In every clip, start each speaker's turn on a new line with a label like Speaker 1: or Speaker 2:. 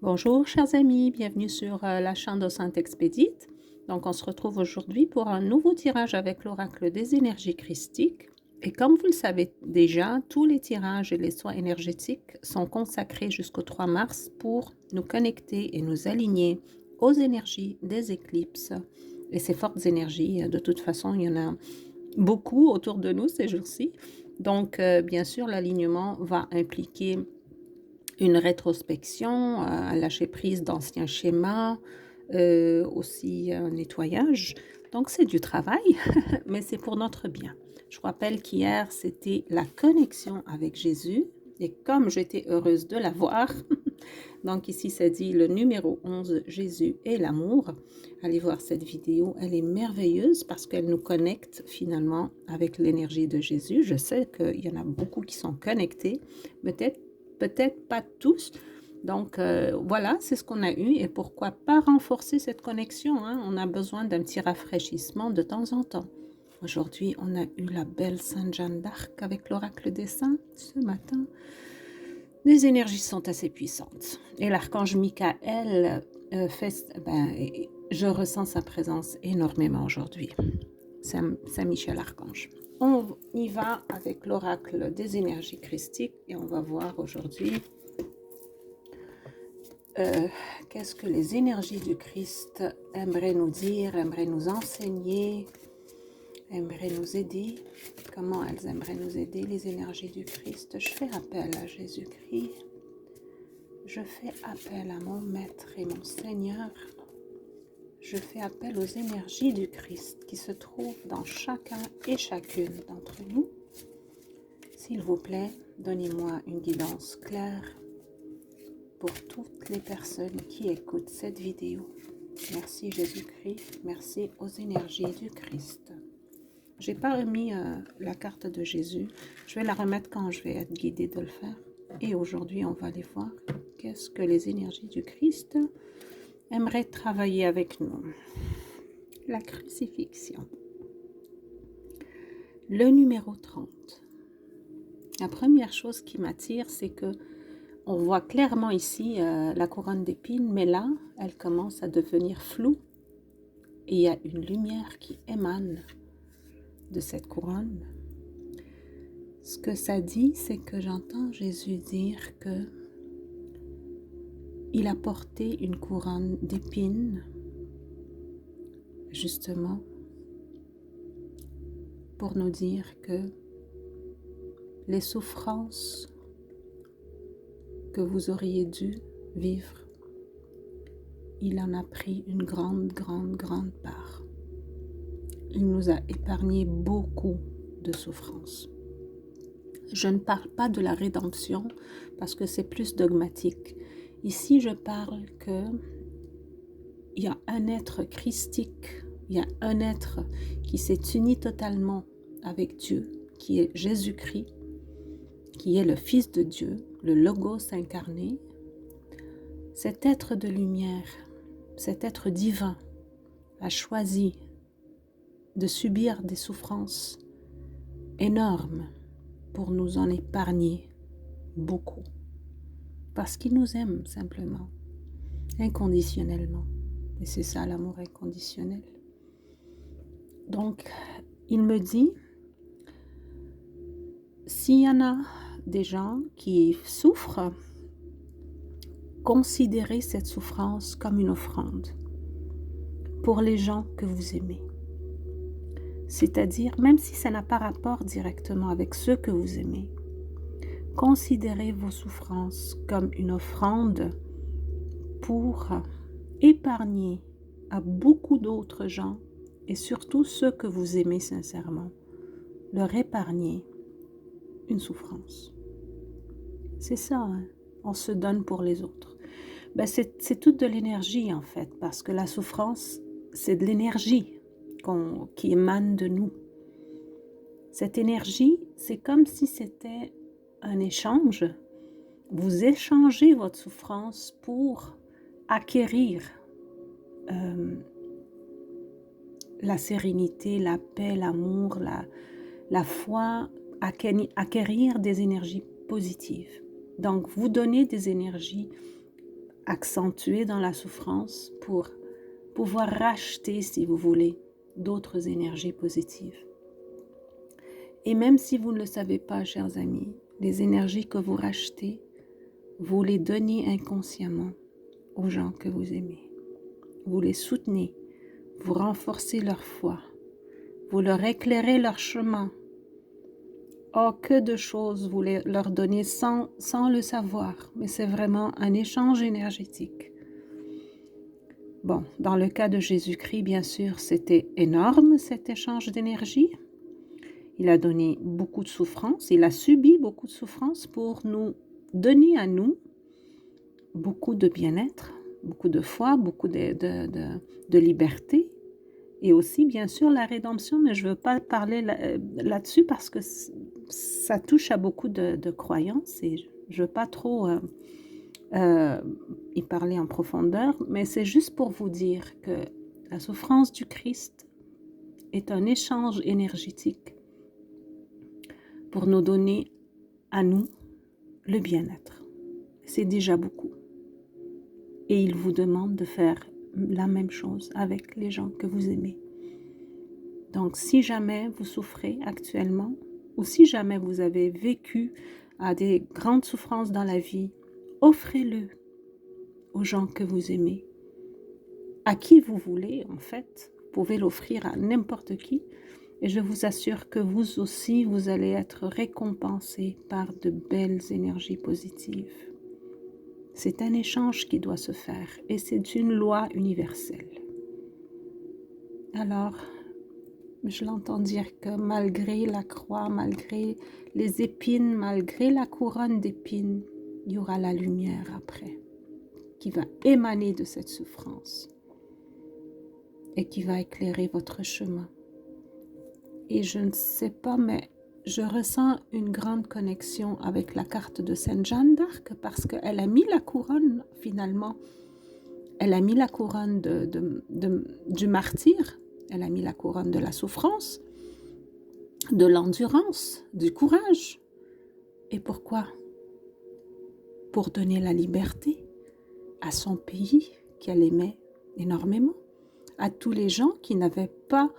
Speaker 1: Bonjour chers amis, bienvenue sur la chaîne de Saint-Expédite. Donc on se retrouve aujourd'hui pour un nouveau tirage avec l'oracle des énergies christiques. Et comme vous le savez déjà, tous les tirages et les soins énergétiques sont consacrés jusqu'au 3 mars pour nous connecter et nous aligner aux énergies des éclipses. Et ces fortes énergies, de toute façon, il y en a beaucoup autour de nous ces jours-ci. Donc bien sûr, l'alignement va impliquer une rétrospection, lâcher prise d'anciens schémas, aussi un nettoyage. Donc c'est du travail, mais c'est pour notre bien. Je rappelle qu'hier, c'était la connexion avec Jésus. Et comme j'étais heureuse de la voir, donc ici ça dit le numéro 11, Jésus et l'amour. Allez voir cette vidéo, elle est merveilleuse parce qu'elle nous connecte finalement avec l'énergie de Jésus. Je sais qu'il y en a beaucoup qui sont connectés, peut-être pas tous. Donc voilà, c'est ce qu'on a eu et pourquoi pas renforcer cette connexion, hein? On a besoin d'un petit rafraîchissement de temps en temps. Aujourd'hui, on a eu la belle Sainte Jeanne d'Arc avec l'oracle des saints ce matin. Les énergies sont assez puissantes. Et l'archange Michael je ressens sa présence énormément aujourd'hui. Saint-Michel Archange. On y va avec l'oracle des énergies christiques et on va voir aujourd'hui qu'est-ce que les énergies du Christ aimeraient nous dire, aimeraient nous enseigner, aimeraient nous aider. Comment elles aimeraient nous aider, les énergies du Christ. Je fais appel à Jésus-Christ. Je fais appel à mon Maître et mon Seigneur. Je fais appel aux énergies du Christ qui se trouvent dans chacun et chacune d'entre nous. S'il vous plaît, donnez-moi une guidance claire pour toutes les personnes qui écoutent cette vidéo. Merci Jésus-Christ, merci aux énergies du Christ. Je n'ai pas remis la carte de Jésus. Je vais la remettre quand je vais être guidée de le faire. Et aujourd'hui, on va aller voir qu'est-ce que les énergies du Christ aimeraient travailler avec nous. La crucifixion. Le numéro 30. La première chose qui m'attire, c'est que on voit clairement ici la couronne d'épines, mais là, elle commence à devenir floue. Et il y a une lumière qui émane de cette couronne. Ce que ça dit, c'est que j'entends Jésus dire que il a porté une couronne d'épines, justement, pour nous dire que les souffrances que vous auriez dû vivre, il en a pris une grande part. Il nous a épargné beaucoup de souffrances. Je ne parle pas de la rédemption parce que c'est plus dogmatique. Ici, je parle que il y a un être christique, il y a un être qui s'est uni totalement avec Dieu, qui est Jésus-Christ, qui est le Fils de Dieu, le Logos incarné. Cet être de lumière, cet être divin a choisi de subir des souffrances énormes pour nous en épargner beaucoup. Parce qu'il nous aime simplement, inconditionnellement. Et c'est ça l'amour inconditionnel. Donc, il me dit, s'il y en a des gens qui souffrent, considérez cette souffrance comme une offrande pour les gens que vous aimez. C'est-à-dire, même si ça n'a pas rapport directement avec ceux que vous aimez, considérez vos souffrances comme une offrande pour épargner à beaucoup d'autres gens et surtout ceux que vous aimez sincèrement, leur épargner une souffrance. C'est ça, hein? On se donne pour les autres. C'est toute de l'énergie en fait, parce que la souffrance, c'est de l'énergie qui émane de nous. Cette énergie, c'est comme si c'était un échange. Vous échangez votre souffrance pour acquérir la sérénité, la paix, l'amour, la foi, acquérir des énergies positives. Donc, vous donnez des énergies accentuer dans la souffrance pour pouvoir racheter, si vous voulez, d'autres énergies positives. Et même si vous ne le savez pas, chers amis, les énergies que vous rachetez, vous les donnez inconsciemment aux gens que vous aimez. Vous les soutenez, vous renforcez leur foi, vous leur éclairez leur chemin. Oh, que de choses vous leur donnez sans le savoir, mais c'est vraiment un échange énergétique. Bon, dans le cas de Jésus-Christ, bien sûr, c'était énorme cet échange d'énergie. Il a donné beaucoup de souffrance, il a subi beaucoup de souffrance pour nous donner à nous beaucoup de bien-être, beaucoup de foi, beaucoup de liberté et aussi bien sûr la rédemption, mais je ne veux pas parler là-dessus parce que ça touche à beaucoup de croyances et je ne veux pas trop y parler en profondeur, mais c'est juste pour vous dire que la souffrance du Christ est un échange énergétique pour nous donner à nous le bien-être. C'est déjà beaucoup. Et il vous demande de faire la même chose avec les gens que vous aimez. Donc, si jamais vous souffrez actuellement, ou si jamais vous avez vécu à des grandes souffrances dans la vie, offrez-le aux gens que vous aimez, à qui vous voulez en fait. Vous pouvez l'offrir à n'importe qui. Et je vous assure que vous aussi, vous allez être récompensé par de belles énergies positives. C'est un échange qui doit se faire et c'est une loi universelle. Alors, je l'entends dire que malgré la croix, malgré les épines, malgré la couronne d'épines, il y aura la lumière après qui va émaner de cette souffrance et qui va éclairer votre chemin. Et je ne sais pas, mais je ressens une grande connexion avec la carte de Sainte Jeanne d'Arc parce qu'elle a mis la couronne finalement. Elle a mis la couronne du martyr, elle a mis la couronne de la souffrance, de l'endurance, du courage. Et pourquoi? Pour donner la liberté à son pays qu'elle aimait énormément, à tous les gens qui n'avaient pas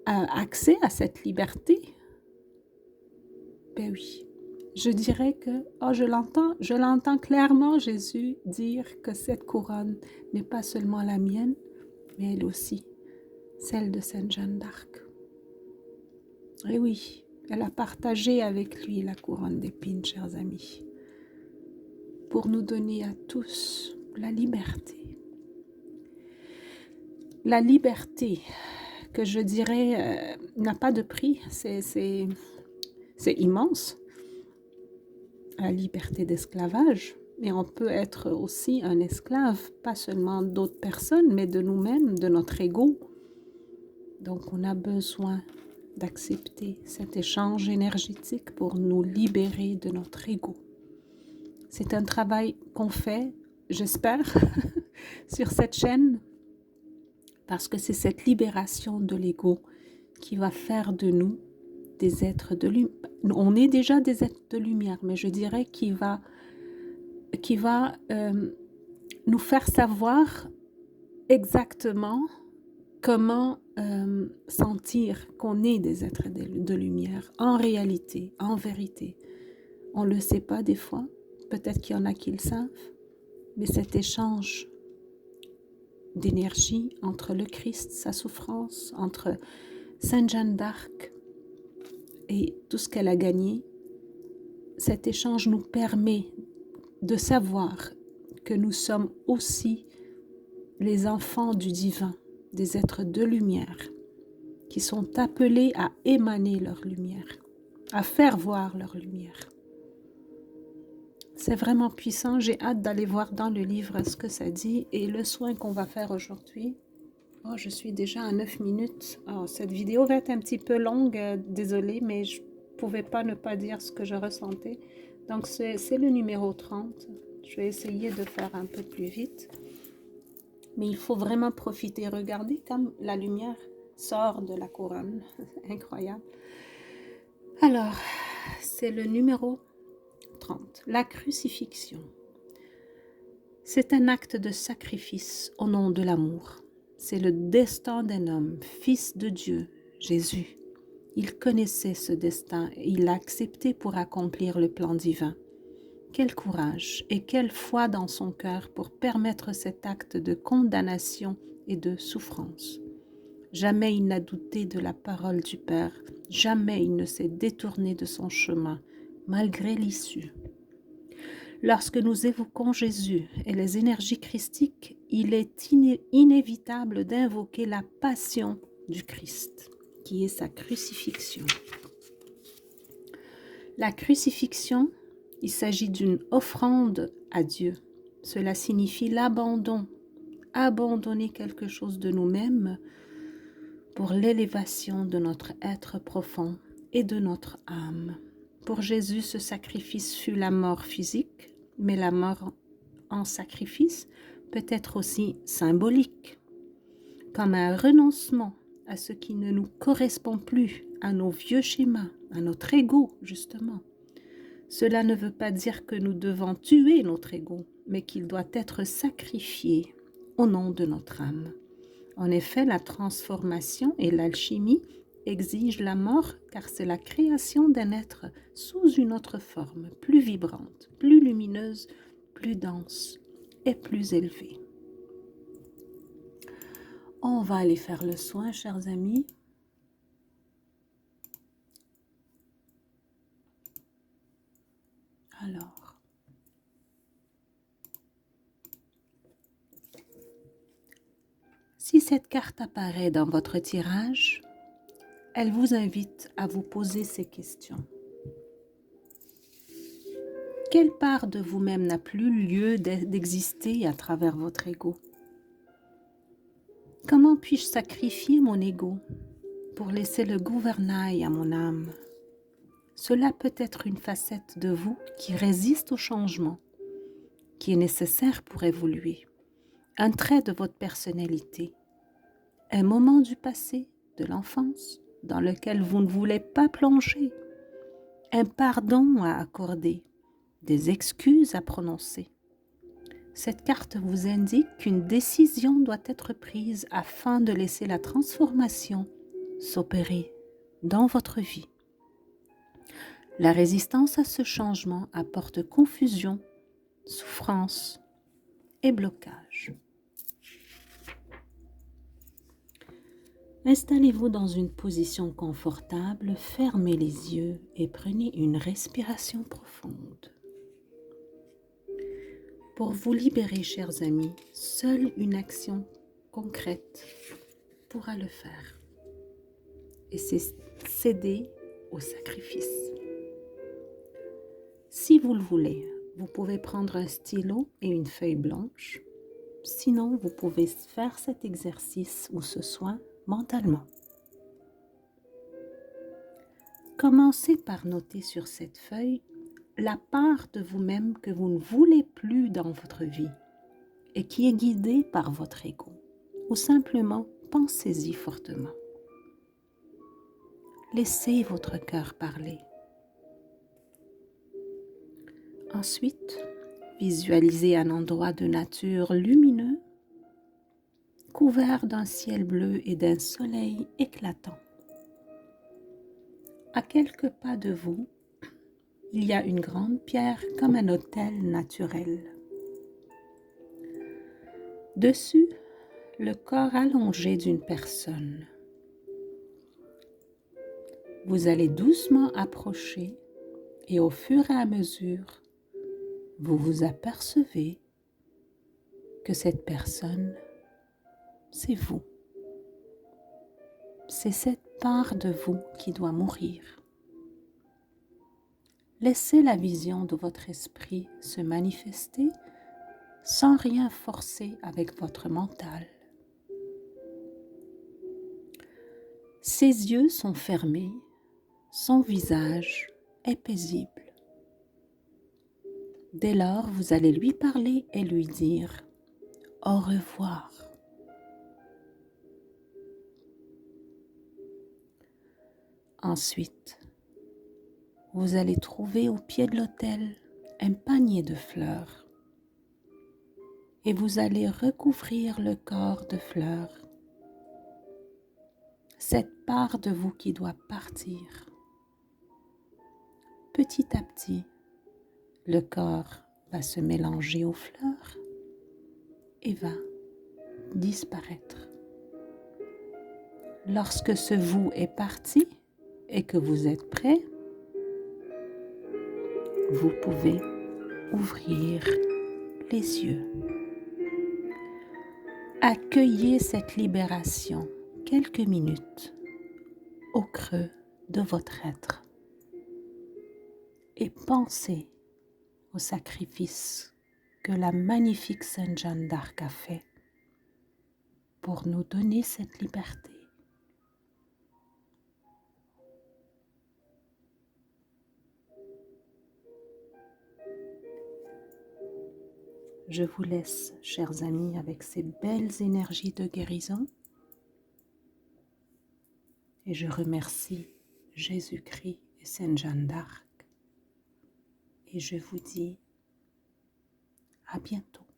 Speaker 1: accès à cette liberté. Ben oui, je dirais que, je l'entends clairement Jésus dire que cette couronne n'est pas seulement la mienne, mais elle aussi, celle de Sainte Jeanne d'Arc. Et oui, elle a partagé avec lui la couronne d'épines, chers amis, pour nous donner à tous la liberté. La liberté, que je dirais, n'a pas de prix, c'est immense. La liberté d'esclavage, mais on peut être aussi un esclave, pas seulement d'autres personnes, mais de nous-mêmes, de notre ego. Donc on a besoin d'accepter cet échange énergétique pour nous libérer de notre ego. C'est un travail qu'on fait, j'espère, sur cette chaîne, parce que c'est cette libération de l'ego qui va faire de nous des êtres de lumière. On est déjà des êtres de lumière, mais je dirais qui va nous faire savoir exactement comment sentir qu'on est des êtres de lumière en réalité, en vérité. On ne le sait pas des fois, peut-être qu'il y en a qui le savent, mais cet échange d'énergie entre le Christ, sa souffrance, entre Sainte Jeanne d'Arc et tout ce qu'elle a gagné, cet échange nous permet de savoir que nous sommes aussi les enfants du divin, des êtres de lumière, qui sont appelés à émaner leur lumière, à faire voir leur lumière. C'est vraiment puissant, j'ai hâte d'aller voir dans le livre ce que ça dit et le soin qu'on va faire aujourd'hui. Oh, je suis déjà à 9 minutes. Oh, cette vidéo va être un petit peu longue, désolée, mais je ne pouvais pas ne pas dire ce que je ressentais. Donc, c'est le numéro 30. Je vais essayer de faire un peu plus vite. Mais il faut vraiment profiter. Regardez comme la lumière sort de la couronne. Incroyable. Alors, c'est le numéro 30. La crucifixion. C'est un acte de sacrifice au nom de l'amour. C'est le destin d'un homme, fils de Dieu, Jésus. Il connaissait ce destin et il l'a accepté pour accomplir le plan divin. Quel courage et quelle foi dans son cœur pour permettre cet acte de condamnation et de souffrance. Jamais il n'a douté de la parole du Père, jamais il ne s'est détourné de son chemin, malgré l'issue. Lorsque nous évoquons Jésus et les énergies christiques, il est inévitable d'invoquer la passion du Christ, qui est sa crucifixion. La crucifixion, il s'agit d'une offrande à Dieu. Cela signifie l'abandon, abandonner quelque chose de nous-mêmes pour l'élévation de notre être profond et de notre âme. Pour Jésus, ce sacrifice fut la mort physique, mais la mort en sacrifice peut être aussi symbolique, comme un renoncement à ce qui ne nous correspond plus, à nos vieux schémas, à notre ego, justement. Cela ne veut pas dire que nous devons tuer notre ego, mais qu'il doit être sacrifié au nom de notre âme. En effet, la transformation et l'alchimie exigent la mort car c'est la création d'un être sous une autre forme, plus vibrante, plus lumineuse, plus dense et plus élevée. On va aller faire le soin, chers amis. Alors, si cette carte apparaît dans votre tirage, elle vous invite à vous poser ces questions. Quelle part de vous-même n'a plus lieu d'exister à travers votre ego? Comment puis-je sacrifier mon ego pour laisser le gouvernail à mon âme? Cela peut être une facette de vous qui résiste au changement, qui est nécessaire pour évoluer, un trait de votre personnalité, un moment du passé, de l'enfance, dans lequel vous ne voulez pas plonger, un pardon à accorder, des excuses à prononcer. Cette carte vous indique qu'une décision doit être prise afin de laisser la transformation s'opérer dans votre vie. La résistance à ce changement apporte confusion, souffrance et blocage. Installez-vous dans une position confortable, fermez les yeux et prenez une respiration profonde. Pour vous libérer, chers amis, seule une action concrète pourra le faire. Et c'est céder au sacrifice. Si vous le voulez, vous pouvez prendre un stylo et une feuille blanche. Sinon, vous pouvez faire cet exercice ou ce soin mentalement. Commencez par noter sur cette feuille la part de vous-même que vous ne voulez plus dans votre vie et qui est guidée par votre ego. Ou simplement, pensez-y fortement. Laissez votre cœur parler. Ensuite, visualisez un endroit de nature lumineux, couvert d'un ciel bleu et d'un soleil éclatant. À quelques pas de vous, il y a une grande pierre comme un autel naturel. Dessus, le corps allongé d'une personne. Vous allez doucement approcher et au fur et à mesure, vous vous apercevez que cette personne, c'est vous. C'est cette part de vous qui doit mourir. Laissez la vision de votre esprit se manifester sans rien forcer avec votre mental. Ses yeux sont fermés, son visage est paisible. Dès lors, vous allez lui parler et lui dire « Au revoir ». Ensuite, vous allez trouver au pied de l'autel un panier de fleurs. et vous allez recouvrir le corps de fleurs. Cette part de vous qui doit partir. Petit à petit, le corps va se mélanger aux fleurs et va disparaître. Lorsque ce vous est parti et que vous êtes prêt, vous pouvez ouvrir les yeux. Accueillez cette libération quelques minutes au creux de votre être et pensez au sacrifice que la magnifique Sainte Jeanne d'Arc a fait pour nous donner cette liberté. Je vous laisse, chers amis, avec ces belles énergies de guérison et je remercie Jésus-Christ et Sainte Jeanne d'Arc et je vous dis à bientôt.